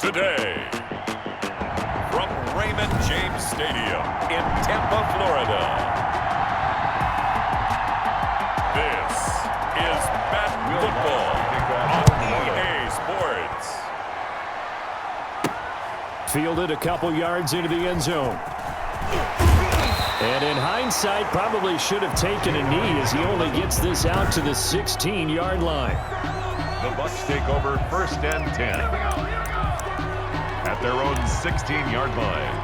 today. From Raymond James Stadium in Tampa, Florida. This is Madden Football on EA Sports. Fielded a couple yards into the end zone. And in hindsight, probably should have taken a knee as he only gets this out to the 16-yard line. The Bucs take over 1st and 10 at their own 16-yard line.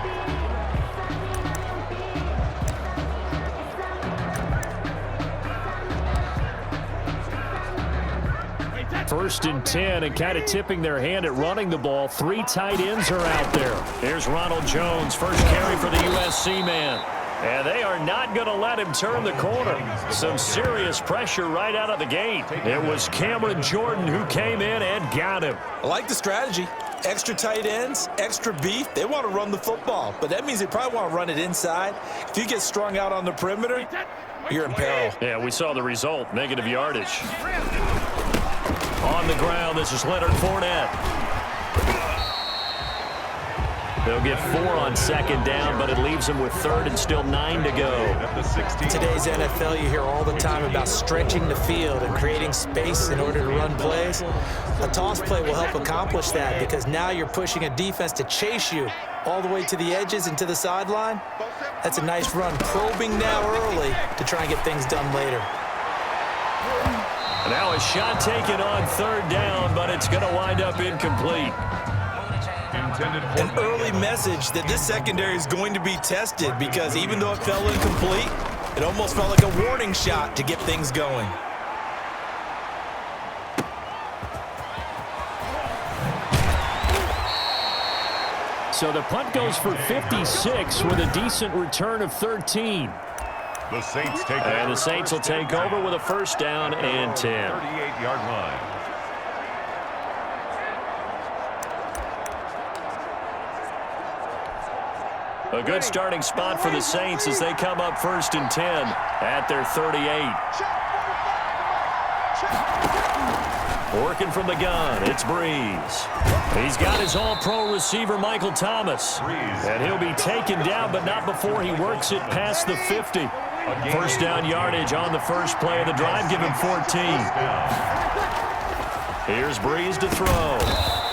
1st and 10, and kind of tipping their hand at running the ball. 3 tight ends are out there. Here's Ronald Jones, first carry for the USC man. And they are not going to let him turn the corner. Some serious pressure right out of the gate. It was Cameron Jordan who came in and got him. I like the strategy. Extra tight ends, extra beef. They want to run the football, but that means they probably want to run it inside. If you get strung out on the perimeter, you're in peril. Yeah, we saw the result, negative yardage. On the ground, this is Leonard Fournette. They'll get 4 on 2nd down, but it leaves them with 3rd and still 9 to go. In today's NFL, you hear all the time about stretching the field and creating space in order to run plays. A toss play will help accomplish that because now you're pushing a defense to chase you all the way to the edges and to the sideline. That's a nice run, probing now early to try and get things done later. Now a shot taken on 3rd down, but it's going to wind up incomplete. An early message that this secondary is going to be tested because even though it fell incomplete, it almost felt like a warning shot to get things going. So the punt goes for 56 with a decent return of 13. The Saints take and the Saints will take over with a 1st down and 10. 38-yard line. A good starting spot for the Saints as they come up 1st and 10 at their 38. Working from the gun, it's Breeze. He's got his all-pro receiver, Michael Thomas. And he'll be taken down, but not before he works it past the 50. 1st down yardage on the first play of the drive, give him 14. Here's Breeze to throw.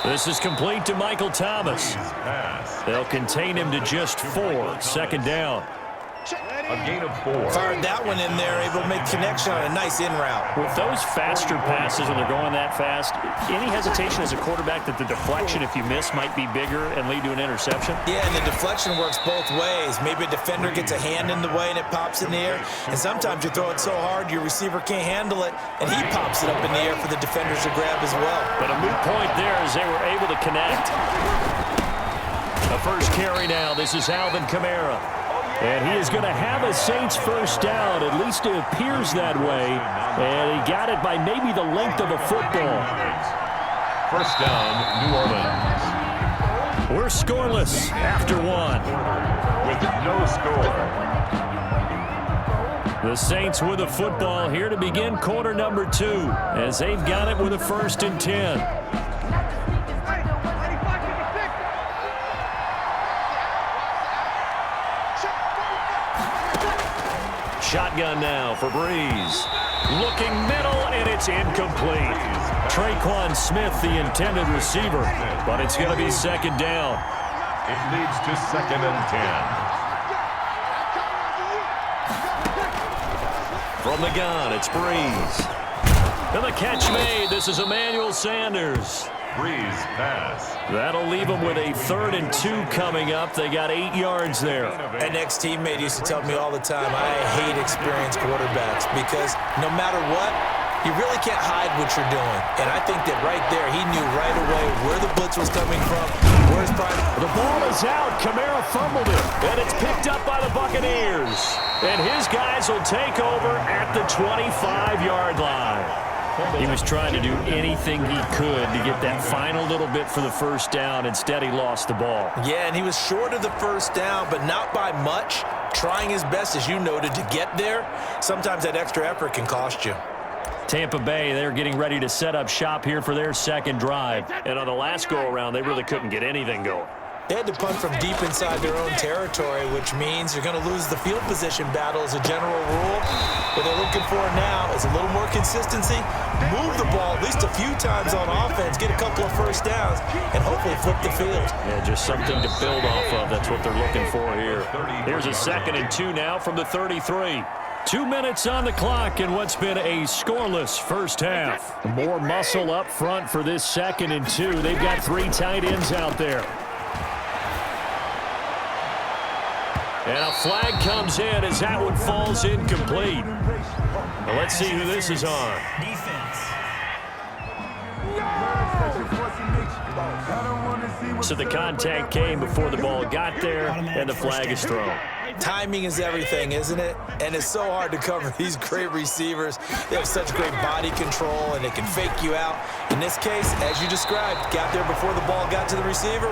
This is complete to Michael Thomas. They'll contain him to just 4. 2nd down. A gain of 4. Fired that one in there, able to make connection on a nice in route. With those faster passes when they're going that fast, any hesitation as a quarterback that the deflection, if you miss, might be bigger and lead to an interception? Yeah, and the deflection works both ways. Maybe a defender gets a hand in the way and it pops in the air. And sometimes you throw it so hard your receiver can't handle it, and he pops it up in the air for the defenders to grab as well. But a moot point there as they were able to connect. The first carry now. This is Alvin Kamara. And he is going to have a Saints 1st down. At least it appears that way. And he got it by maybe the length of a football. 1st down, New Orleans. We're scoreless after 1. With no score. The Saints with the football here to begin quarter number 2 as they've got it with a 1st and 10. Shotgun now for Breeze. Looking middle, and it's incomplete. Traquan Smith, the intended receiver, but it's going to be 2nd down. It leads to 2nd and 10. From the gun, it's Breeze. And the catch made. This is Emmanuel Sanders. Breeze pass. That'll leave them with a 3rd and 2 coming up. They got 8 yards there. An ex-teammate used to tell me all the time, I hate experienced quarterbacks because no matter what, you really can't hide what you're doing. And I think that right there, he knew right away where the blitz was coming from, where his prime. The ball is out. Kamara fumbled it, and it's picked up by the Buccaneers. And his guys will take over at the 25-yard line. He was trying to do anything he could to get that final little bit for the 1st down. Instead, he lost the ball. Yeah, and he was short of the 1st down, but not by much. Trying his best, as you noted, to get there. Sometimes that extra effort can cost you. Tampa Bay, they're getting ready to set up shop here for their second drive. And on the last go-around, they really couldn't get anything going. They had to punt from deep inside their own territory, which means you're going to lose the field position battle as a general rule. What they're looking for now is a little more consistency, move the ball at least a few times on offense, get a couple of first downs, and hopefully flip the field. Yeah, just something to build off of. That's what they're looking for here. Here's a 2nd and 2 now from the 33. 2 minutes on the clock in what's been a scoreless first half. More muscle up front for this 2nd and 2. They've got 3 tight ends out there. And a flag comes in as that one falls incomplete. Well, let's see who this is on. So the contact came before the ball got there, and the flag is thrown. Timing is everything, isn't it? And it's so hard to cover these great receivers. They have such great body control, and they can fake you out. In this case, as you described, got there before the ball got to the receiver.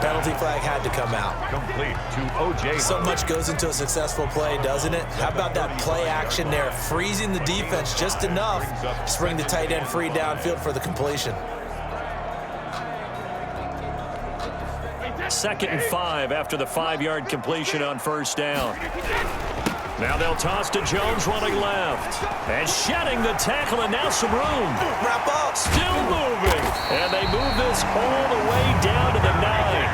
Penalty flag had to come out. Complete to O.J. So much goes into a successful play, doesn't it? How about that play action there, freezing the defense just enough to bring the tight end free downfield for the completion. 2nd and 5 after the 5-yard completion on first down. Now they'll toss to Jones running left. And shedding the tackle, and now some room. Wrap up. Still moving. And they move this all the way down to the 9.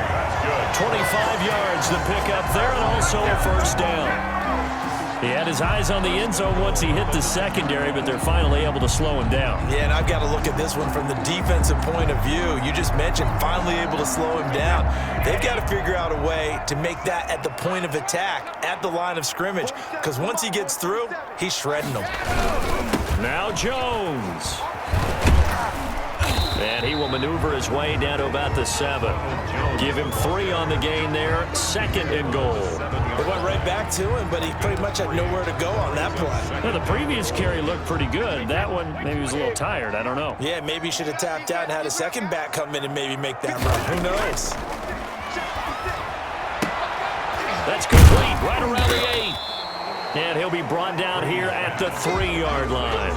25 yards to pick up there, and also a first down. He had his eyes on the end zone once he hit the secondary, but they're finally able to slow him down. Yeah, and I've got to look at this one from the defensive point of view. You just mentioned finally able to slow him down. They've got to figure out a way to make that at the point of attack, at the line of scrimmage, because once he gets through, he's shredding them. Now Jones. And he will maneuver his way down to about the 7. Give him 3 on the gain there. 2nd and goal. They went right back to him, but he pretty much had nowhere to go on that play. Well, the previous carry looked pretty good. That one, maybe he was a little tired. I don't know. Yeah, maybe he should have tapped out and had a second back come in and maybe make that run. Who knows? That's complete. Right around the 8. And he'll be brought down here at the 3-yard line.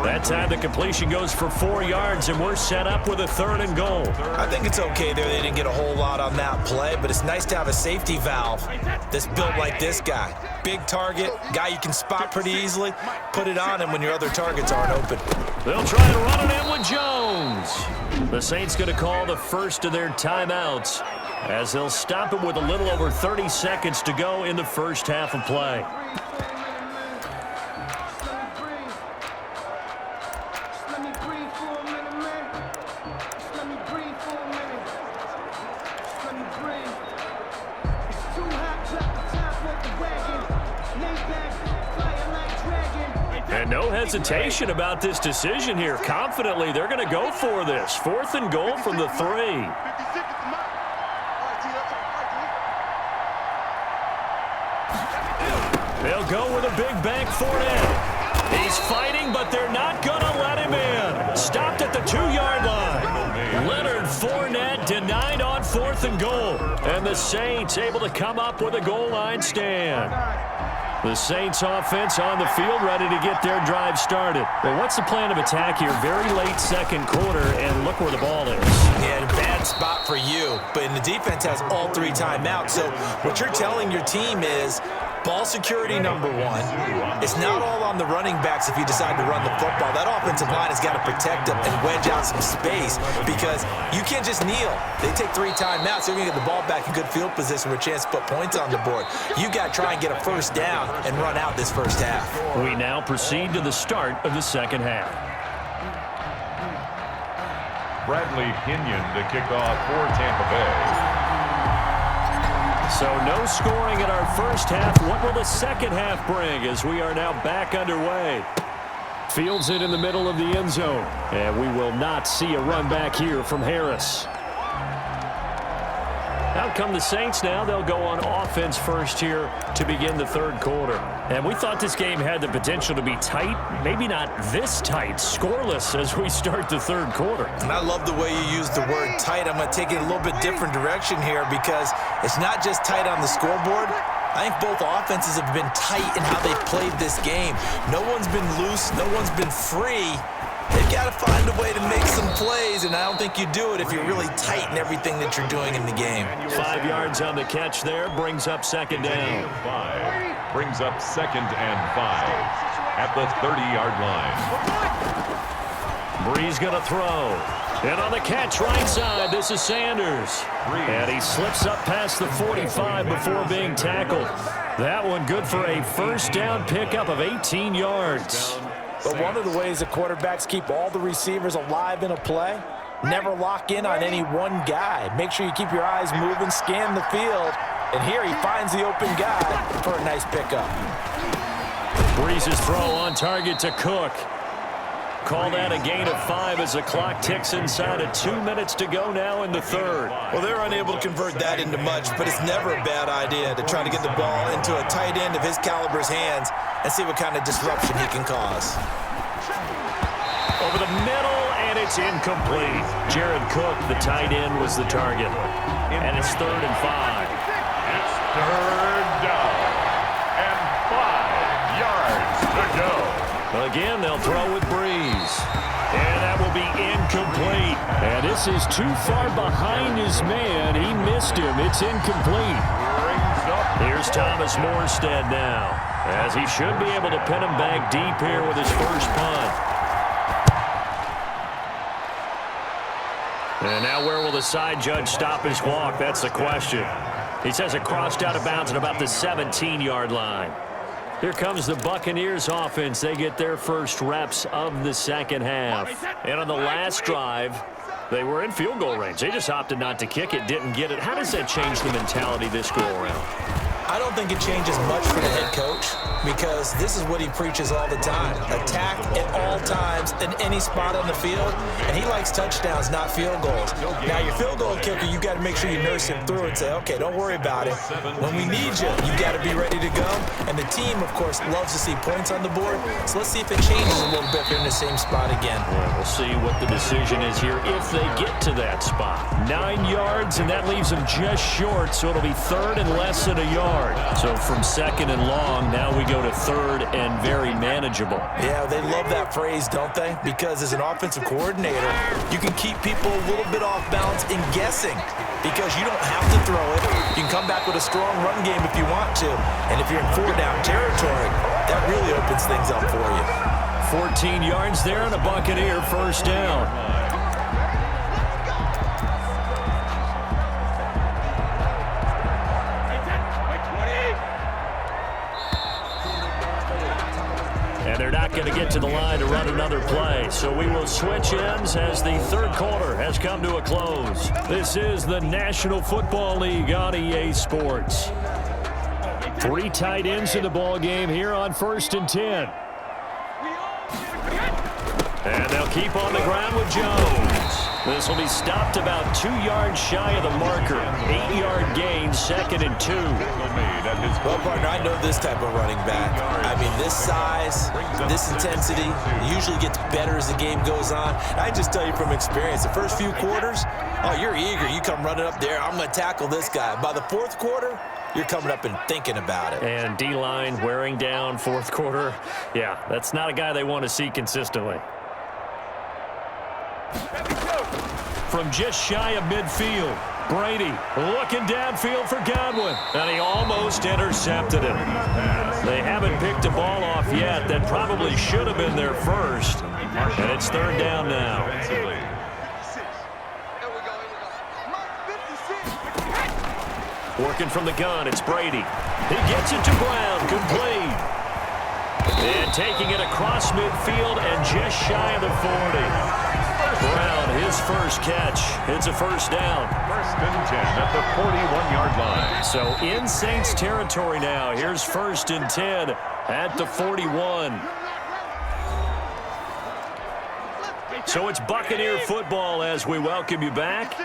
That time the completion goes for 4 yards, and we're set up with a 3rd and goal. I think it's okay there. They didn't get a whole lot on that play, but it's nice to have a safety valve that's built like this guy. Big target, guy you can spot pretty easily. Put it on him when your other targets aren't open. They'll try to run it in with Jones. The Saints going to call the first of their timeouts as they'll stop it with a little over 30 seconds to go in the first half of play. And no hesitation about this decision here. Confidently, they're going to go for this. 4th and goal from the 3. They'll go with a big bank for it. He's fighting, but they're not going to let him in. Stopped at the 2-yard line. Leonard Fournette denied on 4th and goal. And the Saints able to come up with a goal line stand. The Saints offense on the field ready to get their drive started. Well, what's the plan of attack here? Very late 2nd quarter, and look where the ball is. Yeah, bad spot for you. But the defense has all 3 timeouts. So what you're telling your team is ball security number 1. It's not all on the running backs if you decide to run the football. That offensive line has got to protect them and wedge out some space because you can't just kneel. They take 3 timeouts. They're going to get the ball back in good field position with a chance to put points on the board. You got to try and get a first down and run out this first half. We now proceed to the start of the second half. Bradley Pinion to kick off for Tampa Bay. So no scoring in our first half. What will the second half bring as we are now back underway? Fields it in the middle of the end zone. And we will not see a run back here from Harris. Out come the Saints now. They'll go on offense first here to begin the 3rd quarter. And we thought this game had the potential to be tight. Maybe not this tight. Scoreless as we start the 3rd quarter. And I love the way you use the word tight. I'm going to take it a little bit different direction here because it's not just tight on the scoreboard. I think both offenses have been tight in how they've played this game. No one's been loose. No one's been free. They've got to find a way to make some plays, and I don't think you do it if you're really tight in everything that you're doing in the game. 5 yards on the catch there, brings up second down. Brings up 2nd and 5 at the 30-yard line. Brees going to throw. And on the catch, right side, this is Sanders. And he slips up past the 45 before being tackled. That one good for a first down pickup of 18 yards. But one of the ways the quarterbacks keep all the receivers alive in a play, never lock in on any one guy. Make sure you keep your eyes moving, scan the field, and here he finds the open guy for a nice pickup. Brees' throw on target to Cook. Call that a gain of 5 as the clock ticks inside of 2 minutes to go now in the third. Well, they're unable to convert that into much, but it's never a bad idea to try to get the ball into a tight end of his caliber's hands and see what kind of disruption he can cause. Over the middle, and it's incomplete. Jared Cook, the tight end, was the target. And it's 3rd and 5. It's 3rd down and 5 yards to go. Again, they'll throw with Brees. And that will be incomplete. And this is too far behind his man. He missed him. It's incomplete. Here's Thomas Morstead now, as he should be able to pin him back deep here with his first punt. And now where will the side judge stop his walk? That's the question. He says it crossed out of bounds at about the 17-yard line. Here comes the Buccaneers offense. They get their first reps of the second half. And on the last drive, they were in field goal range. They just opted not to kick it, didn't get it. How does that change the mentality this go around? I don't think it changes much for the head coach because this is what he preaches all the time. Attack at all times in any spot on the field, and he likes touchdowns, not field goals. Now, your field goal kicker, you got to make sure you nurse him through and say, okay, don't worry about it. When we need you, you got to be ready to go. And the team, of course, loves to see points on the board, so let's see if it changes a little bit if they're in the same spot again. Well, we'll see what the decision is here if they get to that spot. 9 yards, and that leaves them just short, so it'll be 3rd and less than a yard. So from 2nd and long, now we go to 3rd and very manageable. Yeah, they love that phrase, don't they? Because as an offensive coordinator, you can keep people a little bit off balance in guessing because you don't have to throw it. You can come back with a strong run game if you want to. And if you're in 4-down territory, that really opens things up for you. 14 yards there and a Buccaneer first down. And they're not going to get to the line to run another play. So we will switch ends as the third quarter has come to a close. This is the National Football League on EA Sports. 3 tight ends in the ball game here on 1st and 10. And they'll keep on the ground with Jones. This will be stopped about 2 yards shy of the marker. 8-yard gain, 2nd and 2. Well, partner, I know this type of running back. I mean, this size, this intensity usually gets better as the game goes on. I just tell you from experience, the first few quarters, oh, you're eager. You come running up there, I'm going to tackle this guy. By the 4th quarter, you're coming up and thinking about it. And D-line wearing down 4th quarter. Yeah, that's not a guy they want to see consistently. From just shy of midfield, Brady looking downfield for Godwin, and he almost intercepted it. They haven't picked the ball off yet. That probably should have been their first, and it's 3rd down now. Working from the gun, it's Brady. He gets it to Brown, complete. And taking it across midfield and just shy of the 40. Brown, his first catch. It's a first down. 1st and 10 at the 41-yard line. So in Saints territory now. Here's 1st and 10 at the 41. So it's Buccaneer football as we welcome you back.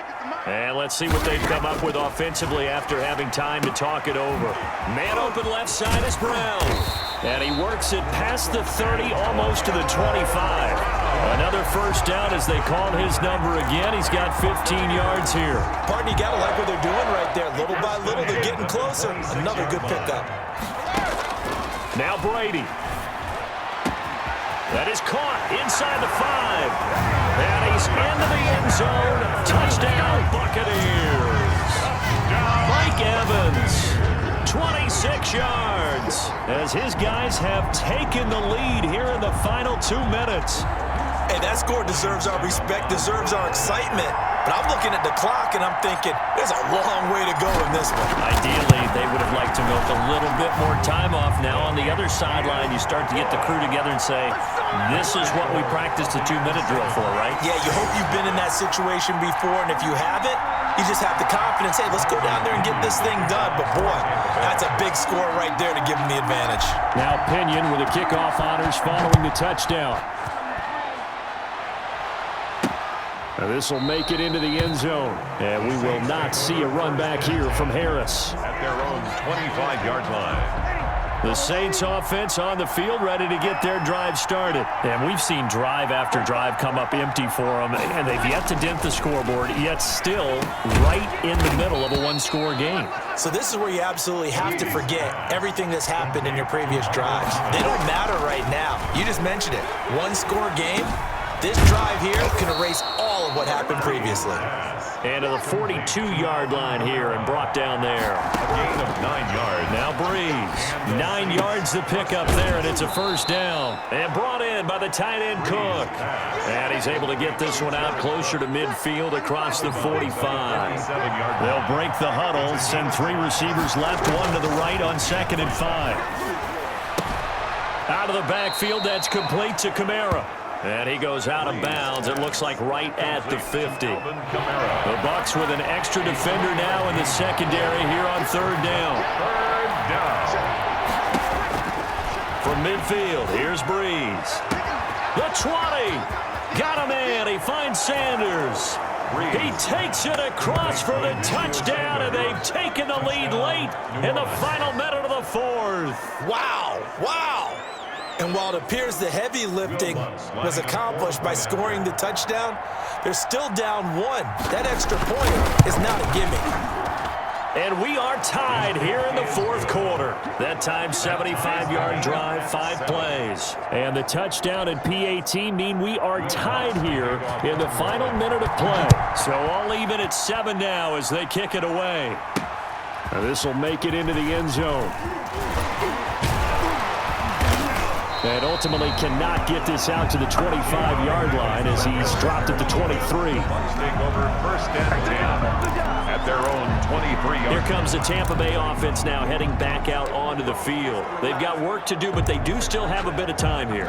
And let's see what they've come up with offensively after having time to talk it over. Man open left side is Brown. And he works it past the 30, almost to the 25. Another first down as they call his number again. He's got 15 yards here. Partner, you got to like what they're doing right there. Little by little, they're getting closer. Another good pickup. Now Brady. That is caught inside the 5. And he's into the end zone. Touchdown, Buccaneers. Mike Evans. 26 yards as his guys have taken the lead here in the final 2 minutes. Hey, that score deserves our respect, deserves our excitement. But I'm looking at the clock and I'm thinking, there's a long way to go in this one. Ideally, they would have liked to milk a little bit more time off. Now on the other sideline, you start to get the crew together and say, this is what we practiced a 2-minute drill for, right? Yeah, you hope you've been in that situation before, and if you haven't, you just have the confidence, hey, let's go down there and get this thing done. But, boy, that's a big score right there to give them the advantage. Now Pinion with the kickoff honors following the touchdown. This will make it into the end zone. And we will not see a run back here from Harris. At their own 25-yard line. The Saints offense on the field ready to get their drive started. And we've seen drive after drive come up empty for them. And they've yet to dent the scoreboard, yet still right in the middle of a one-score game. So this is where you absolutely have to forget everything that's happened in your previous drives. They don't matter right now. You just mentioned it. One-score game. This drive here can erase all of what happened previously. And to the 42-yard line here and brought down there. A gain of 9 yards. Now Breeze. 9 yards to pick up there, and it's a first down. And brought in by the tight end Cook. And he's able to get this one out closer to midfield across the 45. They'll break the huddle, send 3 receivers left, 1 to the right on 2nd and 5. Out of the backfield, that's complete to Kamara. And he goes out of bounds, it looks like right at the 50. The Bucs with an extra defender now in the secondary here on 3rd down. From midfield, here's Breeze. The 20. Got him in. He finds Sanders. He takes it across for the touchdown, and they've taken the lead late in the final minute of the 4th. Wow. Wow. And while it appears the heavy lifting was accomplished by scoring the touchdown, they're still down 1. That extra point is not a gimme. And we are tied here in the 4th quarter. That time 75-yard drive, 5 plays. And the touchdown and PAT mean we are tied here in the final minute of play. So all even at 7 now as they kick it away. This will make it into the end zone. And ultimately cannot get this out to the 25-yard line as he's dropped at the 23. Bucs take over 1st and 10 at their own 23-yard. Here comes the Tampa Bay offense now heading back out onto the field. They've got work to do, but they do still have a bit of time here.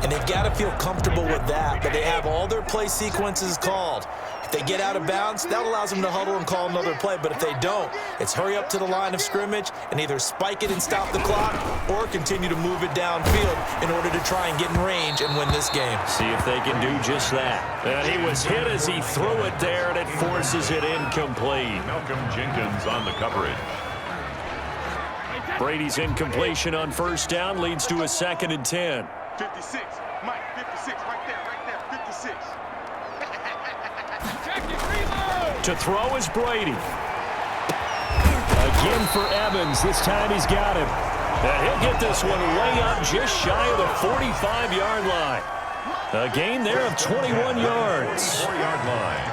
And they've got to feel comfortable with that, but they have all their play sequences called. If they get out of bounds, that allows them to huddle and call another play. But if they don't, it's hurry up to the line of scrimmage and either spike it and stop the clock or continue to move it downfield in order to try and get in range and win this game. See if they can do just that. And he was hit as he threw it there, and it forces it incomplete. Malcolm Jenkins on the coverage. Brady's incompletion on 1st down leads to a 2nd and 10. 56, Mike, 56, right there, 56. To throw is Brady. Again for Evans. This time he's got him. And he'll get this one way up just shy of the 45-yard line. A gain there of 21 yards. 4-yard line.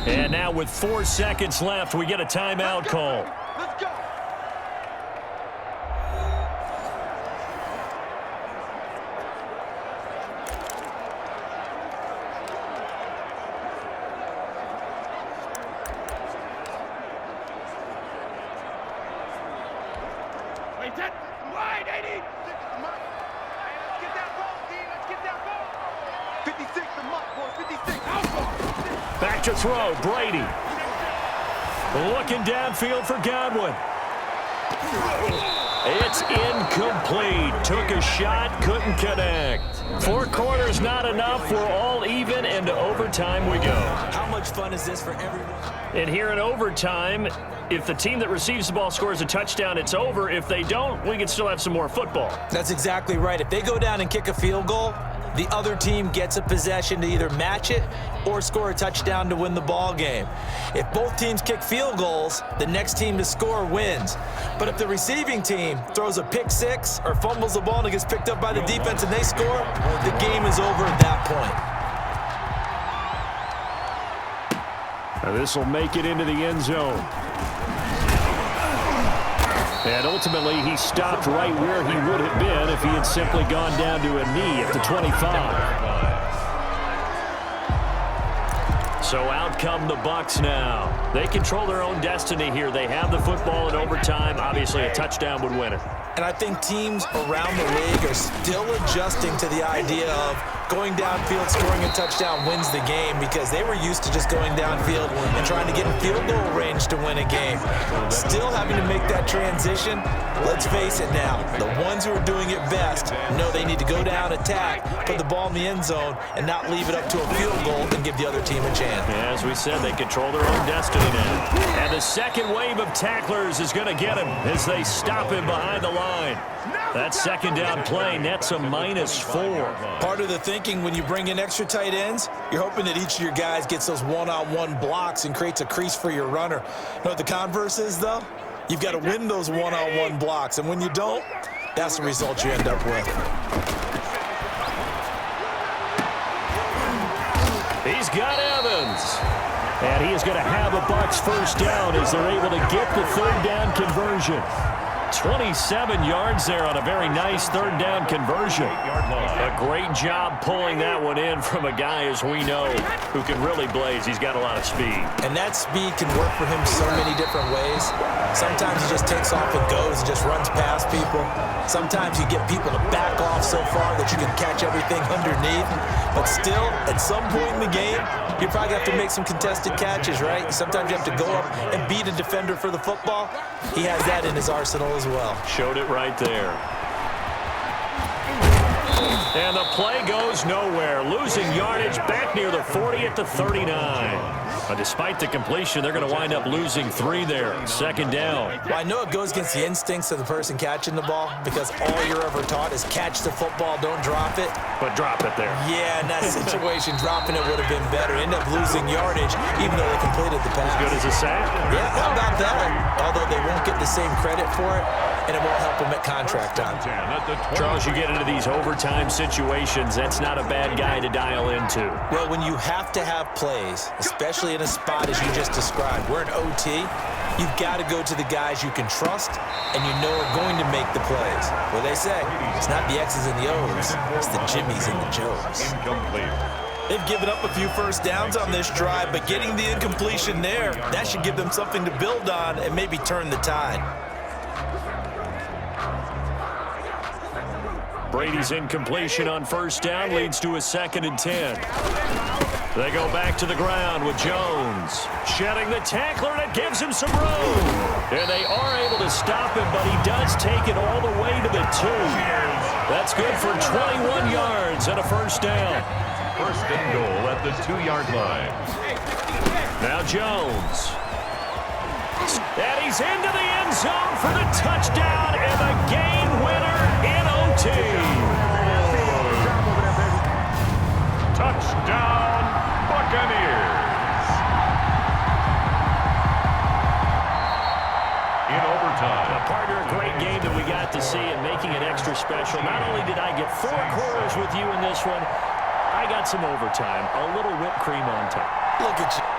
And now with 4 seconds left, we get a timeout call. Let's go. Wait, that wide, 80. Let's get that ball, D. Let's get that ball. 56, the muck, boy. 56. Back to throw, Brady. Looking downfield for Godwin. It's incomplete. Took a shot, couldn't connect. 4 quarters not enough. We're all even, and to overtime we go. How much fun is this for everyone? And here in overtime, if the team that receives the ball scores a touchdown, it's over. If they don't, we can still have some more football. That's exactly right. If they go down and kick a field goal, the other team gets a possession to either match it or score a touchdown to win the ball game. If both teams kick field goals, the next team to score wins. But if the receiving team throws a pick six or fumbles the ball and it gets picked up by the defense and they score, the game is over at that point. Now this will make it into the end zone. And ultimately, he stopped right where he would have been if he had simply gone down to a knee at the 25. So out come the Bucs now. They control their own destiny here. They have the football in overtime. Obviously, a touchdown would win it. And I think teams around the league are still adjusting to the idea of going downfield, scoring a touchdown wins the game, because they were used to just going downfield and trying to get in field goal range to win a game. Still having to make that transition. Let's face it now, the ones who are doing it best know they need to go down, attack, put the ball in the end zone, and not leave it up to a field goal and give the other team a chance. As we said, they control their own destiny now. And the second wave of tacklers is going to get him as they stop him behind the line. That second down play nets a -4. Part of the thinking when you bring in extra tight ends, you're hoping that each of your guys gets those one-on-one blocks and creates a crease for your runner. You know what the converse is, though? You've got to win those one-on-one blocks, and when you don't, that's the result you end up with. He's got Evans. And he is going to have a Bucs first down as they're able to get the third down conversion. 27 yards there on a very nice third down conversion. A great job pulling that one in from a guy, as we know, who can really blaze. He's got a lot of speed. And that speed can work for him so many different ways. Sometimes he just takes off and goes and just runs past people. Sometimes you get people to back off so far that you can catch everything underneath. But still, at some point in the game, you probably have to make some contested catches, right? Sometimes you have to go up and beat a defender for the football. He has that in his arsenal as well. Showed it right there. And the play goes nowhere. Losing yardage back near the 40 at the 39. But despite the completion, they're going to wind up losing 3 there. Second down. Well, I know it goes against the instincts of the person catching the ball, because all you're ever taught is catch the football, don't drop it. But drop it there. Yeah, in that situation, dropping it would have been better. End up losing yardage, even though they completed the pass. As good as a sack. Yeah, how about that? Although they won't get the same credit for it, and it won't help them at contract time. Charles, you get into these overtime situations, that's not a bad guy to dial into. Well, when you have to have plays, especially in a spot as you just described, we're in OT, you've got to go to the guys you can trust and you know are going to make the plays. Well, they say, it's not the X's and the O's, it's the Jimmies and the Joes. Incomplete. They've given up a few first downs on this drive, but getting the incompletion there, that should give them something to build on and maybe turn the tide. Brady's incompletion on first down leads to a 2nd and 10. They go back to the ground with Jones. Shedding the tackler, and it gives him some room. And they are able to stop him, but he does take it all the way to the 2. That's good for 21 yards and a first down. First and goal at the 2-yard line. Now Jones. And he's into the end zone for the touchdown and the game winner in OT. Touchdown, Buccaneers. In overtime. Partner, a great game that we got to see and making it extra special. Not only did I get 4 quarters with you in this one, I got some overtime, a little whipped cream on top. Look at you.